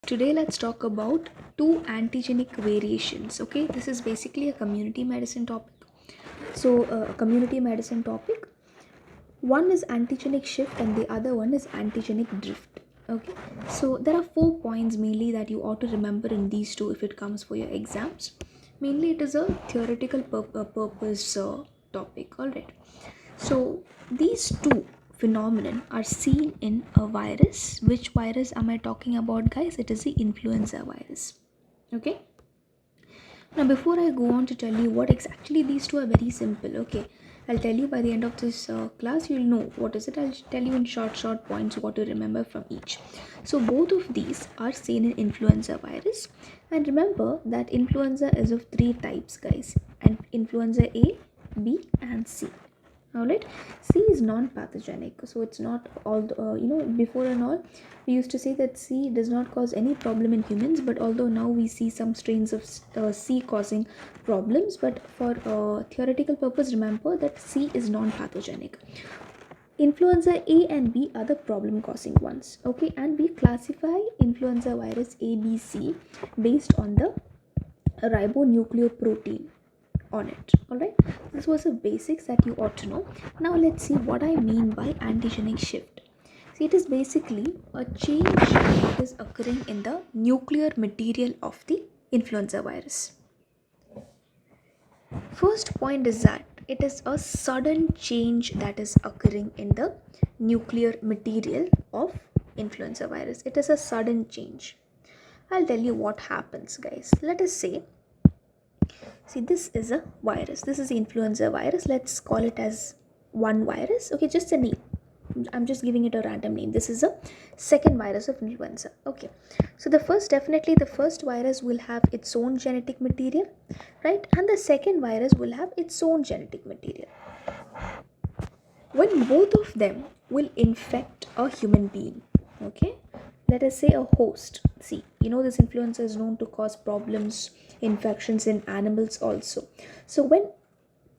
Today let's talk about two antigenic variations. Okay, this is basically a community medicine topic. A community medicine topic. One is antigenic shift and the other one is antigenic drift. Okay, so there are 4 points mainly that you ought to remember in these two if it comes for your exams. Mainly, it is a theoretical purpose topic. All right. So these two phenomenon are seen in a virus. Which virus am I talking about, guys? It is the influenza virus. Okay. Now, before I go on to tell you what exactly these two are very simple. Okay, I'll tell you by the end of this class. You'll know what is it. I'll tell you in short points what to remember from each. So both of these are seen in influenza virus, and remember that influenza is of three types, guys. And influenza A, B, and C. Alright, C is non-pathogenic, so it's not all before and all we used to say that C does not cause any problem in humans, but although now we see some strains of C causing problems, but for theoretical purpose remember that C is non-pathogenic. Influenza A and B are the problem causing ones. Okay, and we classify influenza virus A, B, C based on the ribonucleoprotein on it. All right, this was the basics that you ought to know. Now let's see what I mean by antigenic shift. See, it is basically a change that is occurring in the nuclear material of the influenza virus. First point is that it is a sudden change that is occurring in the nuclear material of influenza virus. It is a sudden change. I'll tell you what happens, guys. Let us say, see, this is a virus. This is the influenza virus. Let's call it as one virus. Okay, just a name. I'm just giving it a random name. This is a second virus of influenza. Okay, so definitely the first virus will have its own genetic material, right? And the second virus will have its own genetic material. When both of them will infect a human being, okay, let us say a host. See, this influenza is known to cause problems, infections in animals also. So when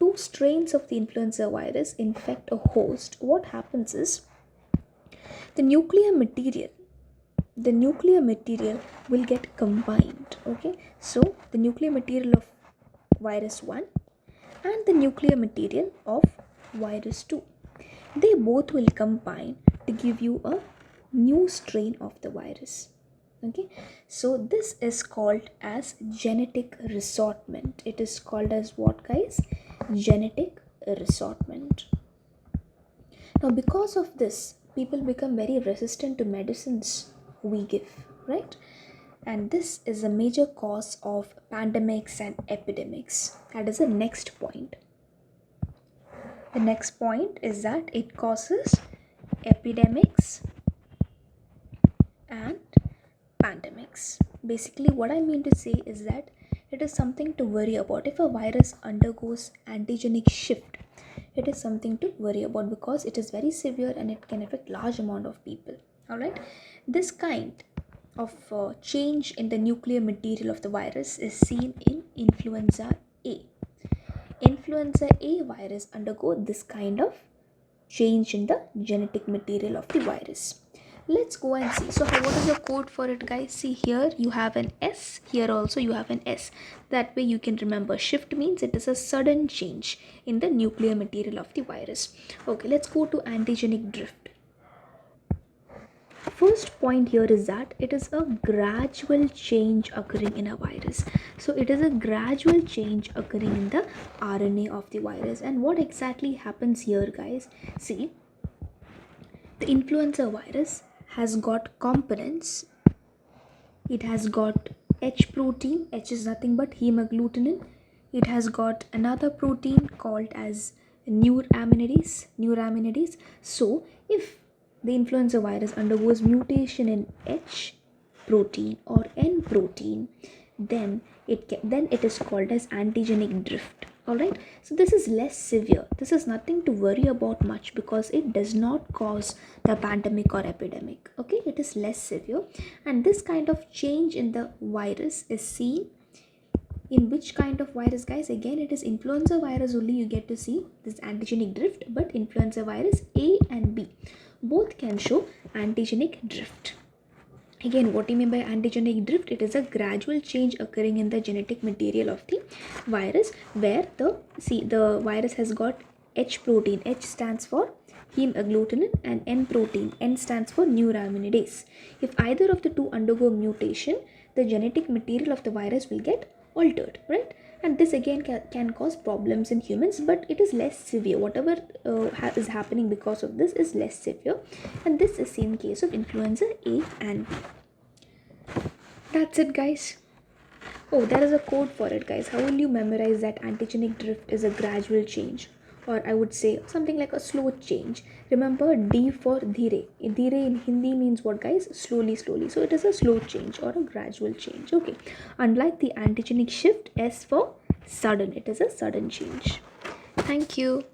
two strains of the influenza virus infect a host, what happens is the nuclear material will get combined. Okay, so the nuclear material of virus 1 and the nuclear material of virus 2, they both will combine to give you a new strain of the virus. Okay, so this is called as genetic ressortment. It is called as what, guys? Genetic ressortment. Now, because of this, people become very resistant to medicines we give, right? And this is a major cause of pandemics and epidemics. That is the next point. The next point is that it causes epidemics and pandemics. Basically, what I mean to say is that it is something to worry about. If a virus undergoes antigenic shift, it is something to worry about because it is very severe and it can affect large amount of people. All right, this kind of change in the nuclear material of the virus is seen in influenza A. Influenza A virus undergo this kind of change in the genetic material of the virus. Let's go and see. So what is the code for it, guys? See, here you have an S, here also you have an S. That way you can remember. Shift means it is a sudden change in the nuclear material of the virus. Okay, let's go to antigenic drift. First point here is that it is a gradual change occurring in a virus. So it is a gradual change occurring in the RNA of the virus. And what exactly happens here, guys? See, the influenza virus has got components. It has got H protein. H is nothing but hemagglutinin. It has got another protein called as neuraminidase. So if the influenza virus undergoes mutation in H protein or N protein, then it is called as antigenic drift. All right, so this is less severe. This is nothing to worry about much because it does not cause the pandemic or epidemic. Okay, it is less severe, and this kind of change in the virus is seen in which kind of virus, guys? Again, it is influenza virus only you get to see this antigenic drift, but influenza virus A and B both can show antigenic drift. Again, what do you mean by antigenic drift? It is a gradual change occurring in the genetic material of the virus, where the virus has got H protein. H stands for heme agglutinin, and N protein. N stands for neuraminidase. If either of the two undergo mutation, the genetic material of the virus will get altered, right? And this again can cause problems in humans, but it is less severe. Whatever is happening because of this is less severe, and this is same case of influenza A and B. That's it, guys. Oh, there is a code for it, guys. How will you memorize that antigenic drift is a gradual change? Or I would say something like a slow change. Remember D for dhire. Dhire in Hindi means what, guys? Slowly, slowly. So it is a slow change or a gradual change. Okay. Unlike the antigenic shift, S for sudden. It is a sudden change. Thank you.